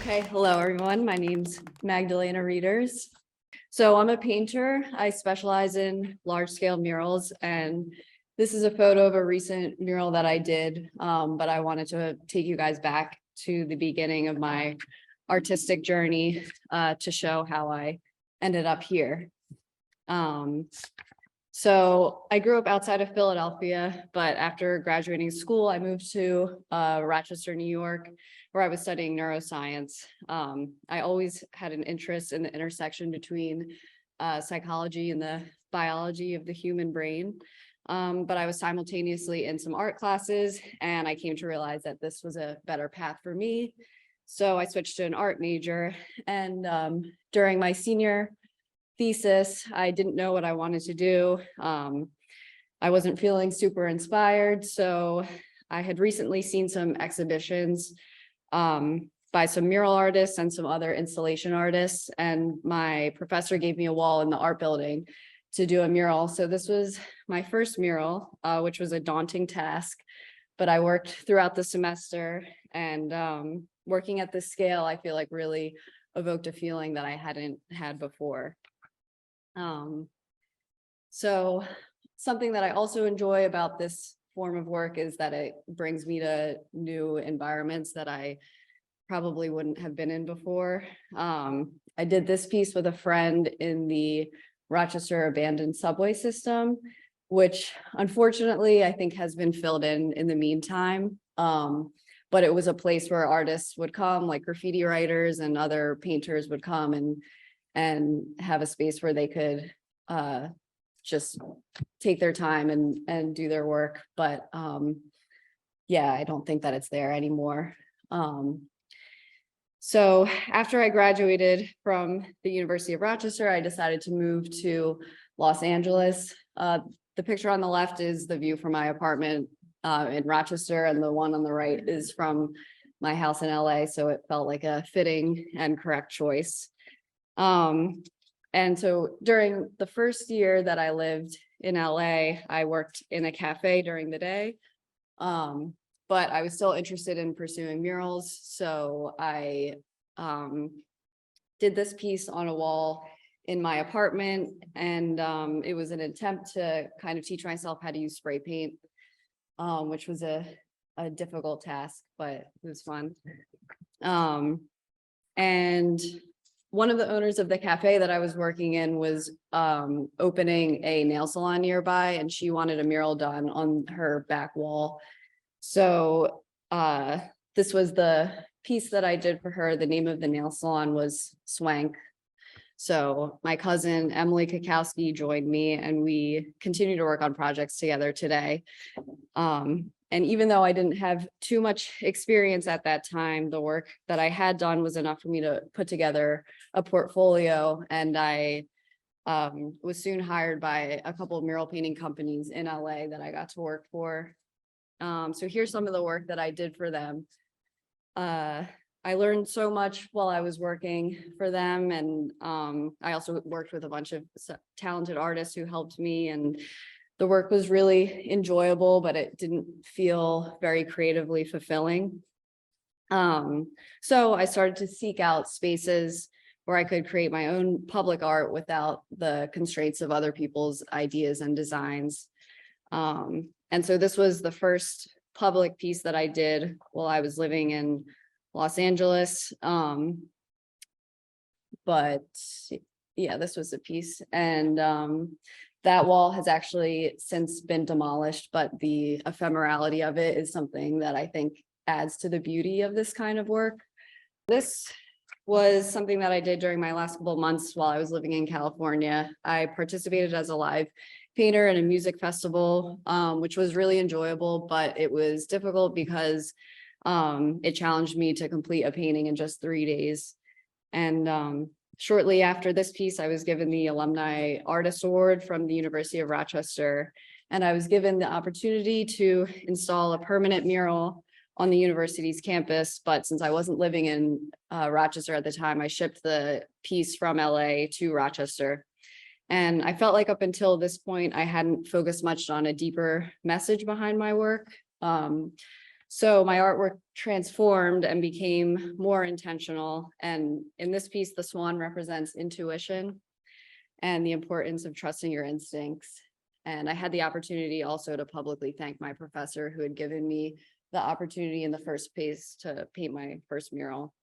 Okay, hello everyone. My name's Magdalena Rieders. So I'm a painter. I specialize in large scale murals, and this is a photo of a recent mural that I did, but I wanted to take you guys back to the beginning of my artistic journey to show how I ended up here. So I grew up outside of Philadelphia, but after graduating school, I moved to Rochester, New York, where I was studying neuroscience. I always had an interest in the intersection between psychology and the biology of the human brain. But I was simultaneously in some art classes, and I came to realize that this was a better path for me. So I switched to an art major, and during my senior thesis, I didn't know what I wanted to do. I wasn't feeling super inspired, so I had recently seen some exhibitions by some mural artists and some other installation artists, and my professor gave me a wall in the art building to do a mural. So this was my first mural, which was a daunting task, but I worked throughout the semester, and working at this scale, I feel like really evoked a feeling that I hadn't had before. So something that I also enjoy about this form of work is that it brings me to new environments that I probably wouldn't have been in before. I did this piece with a friend in the Rochester abandoned subway system, which unfortunately I think has been filled in the meantime. But it was a place where artists would come, like graffiti writers and other painters would come and have a space where they could just take their time and do their work. But yeah, I don't think that it's there anymore. So after I graduated from the University of Rochester, I decided to move to Los Angeles. The picture on the left is the view from my apartment in Rochester, and the one on the right is from my house in LA. So it felt like a fitting and correct choice. And so during the first year that I lived in LA, I worked in a cafe during the day. But I was still interested in pursuing murals. So I did this piece on a wall in my apartment, and it was an attempt to kind of teach myself how to use spray paint, which was a difficult task, but it was fun. And one of the owners of the cafe that I was working in was opening a nail salon nearby, and she wanted a mural done on her back wall. So this was the piece that I did for her. The name of the nail salon was Swank. So my cousin Emily Kakowski joined me, and we continue to work on projects together today. And even though I didn't have too much experience at that time, the work that I had done was enough for me to put together a portfolio. And I was soon hired by a couple of mural painting companies in LA that I got to work for. So here's some of the work that I did for them. I learned so much while I was working for them, and I also worked with a bunch of talented artists who helped me, and the work was really enjoyable, but it didn't feel very creatively fulfilling. So I started to seek out spaces where I could create my own public art without the constraints of other people's ideas and designs. And so this was the first public piece that I did while I was living in Los Angeles. But yeah, this was a piece, and that wall has actually since been demolished, but the ephemerality of it is something that I think adds to the beauty of this kind of work. This was something that I did during my last couple of months while I was living in California. I participated as a live painter in a music festival, which was really enjoyable, but it was difficult because it challenged me to complete a painting in just 3 days. And shortly after this piece, I was given the Alumni Artist Award from the University of Rochester, and I was given the opportunity to install a permanent mural on the university's campus. But since I wasn't living in Rochester at the time, I shipped the piece from LA to Rochester. And I felt like up until this point, I hadn't focused much on a deeper message behind my work. So my artwork transformed and became more intentional. And in this piece, the swan represents intuition and the importance of trusting your instincts. And I had the opportunity also to publicly thank my professor who had given me the opportunity in the first place to paint my first mural.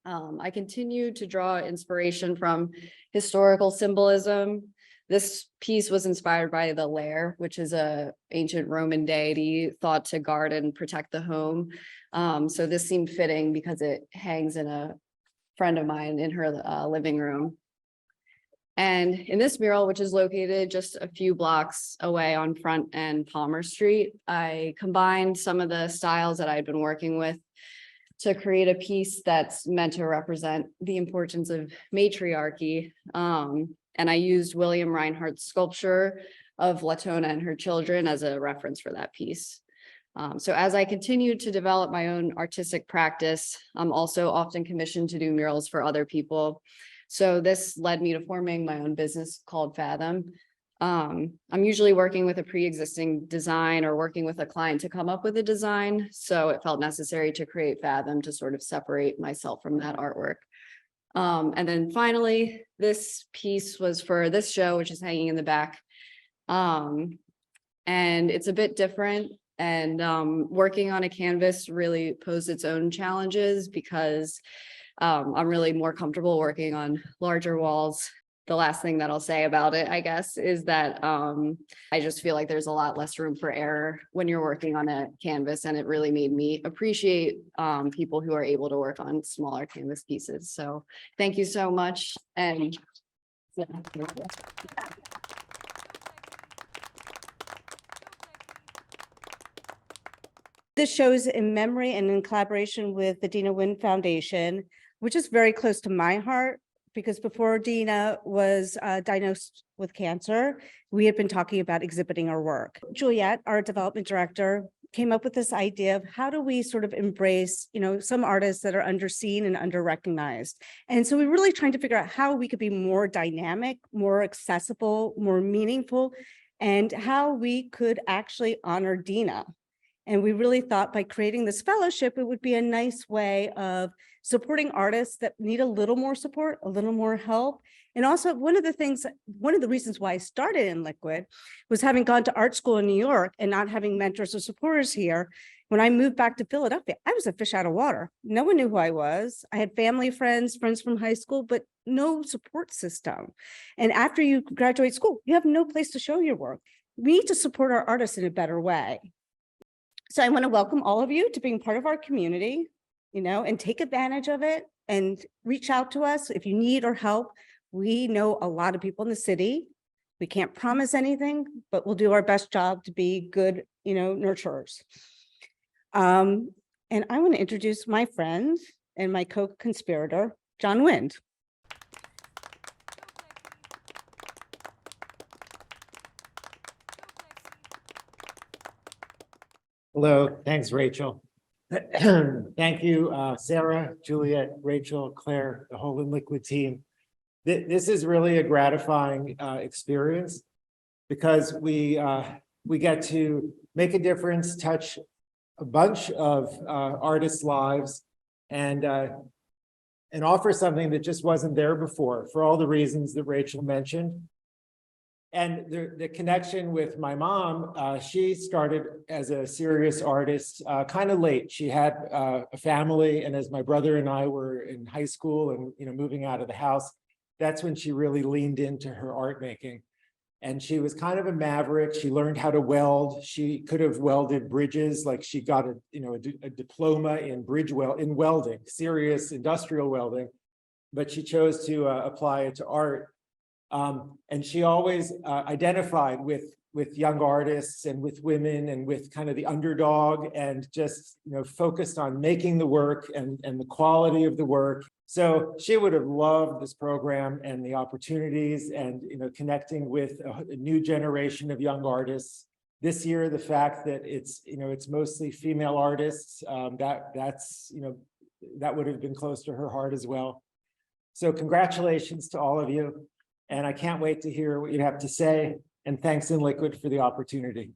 I continued to draw inspiration from historical symbolism. This piece was inspired by the lair, which is an ancient Roman deity thought to guard and protect the home. So this seemed fitting because it hangs in a friend of mine in her living room. And in this mural, which is located just a few blocks away on Front and Palmer Street, I combined some of the styles that I'd been working with to create a piece that's meant to represent the importance of matriarchy. And I used William Reinhardt's sculpture of Latona and her children as a reference for that piece. So as I continued to develop my own artistic practice, I'm also often commissioned to do murals for other people. So this led me to forming my own business called Fathom. I'm usually working with a pre-existing design or working with a client to come up with a design. So it felt necessary to create Fathom to sort of separate myself from that artwork. And then finally, this piece was for this show, which is hanging in the back. And it's a bit different. And working on a canvas really posed its own challenges because I'm really more comfortable working on larger walls. The last thing that I'll say about it, I guess, is that I just feel like there's a lot less room for error when you're working on a canvas, and it really made me appreciate people who are able to work on smaller canvas pieces. So thank you so much. And this show is in memory and in collaboration with the Dina Wind Foundation, which is very close to my heart, because before Dina was diagnosed with cancer, we had been talking about exhibiting our work. Juliet, our development director, came up with this idea of how do we sort of embrace, some artists that are underseen and under-recognized. And so we're really trying to figure out how we could be more dynamic, more accessible, more meaningful, and how we could actually honor Dina. And we really thought by creating this fellowship, it would be a nice way of supporting artists that need a little more support, a little more help. And also one of the reasons why I started InLiquid was having gone to art school in New York and not having mentors or supporters here. When I moved back to Philadelphia, I was a fish out of water. No one knew who I was. I had family, friends from high school, but no support system. And after you graduate school, you have no place to show your work. We need to support our artists in a better way. So I want to welcome all of you to being part of our community, and take advantage of it and reach out to us if you need or help. We know a lot of people in the city. We can't promise anything, but we'll do our best job to be good, nurturers. And I want to introduce my friend and my co-conspirator, John Wind. Hello, thanks, Rachel. Thank you, Sarah, Juliet, Rachel, Claire, the whole InLiquid team. This is really a gratifying experience because we get to make a difference, touch a bunch of artists' lives, and offer something that just wasn't there before for all the reasons that Rachel mentioned. And the connection with my mom, she started as a serious artist kind of late. She had a family, and as my brother and I were in high school and moving out of the house, that's when she really leaned into her art making. And she was kind of a maverick. She learned how to weld. She could have welded bridges, like she got a diploma in welding, serious industrial welding, but she chose to apply it to art. And she always identified with young artists and with women and with kind of the underdog, and just focused on making the work and the quality of the work. So she would have loved this program and the opportunities and connecting with a new generation of young artists. This year, the fact that it's mostly female artists, that would have been close to her heart as well. So congratulations to all of you. And I can't wait to hear what you have to say. And thanks InLiquid for the opportunity.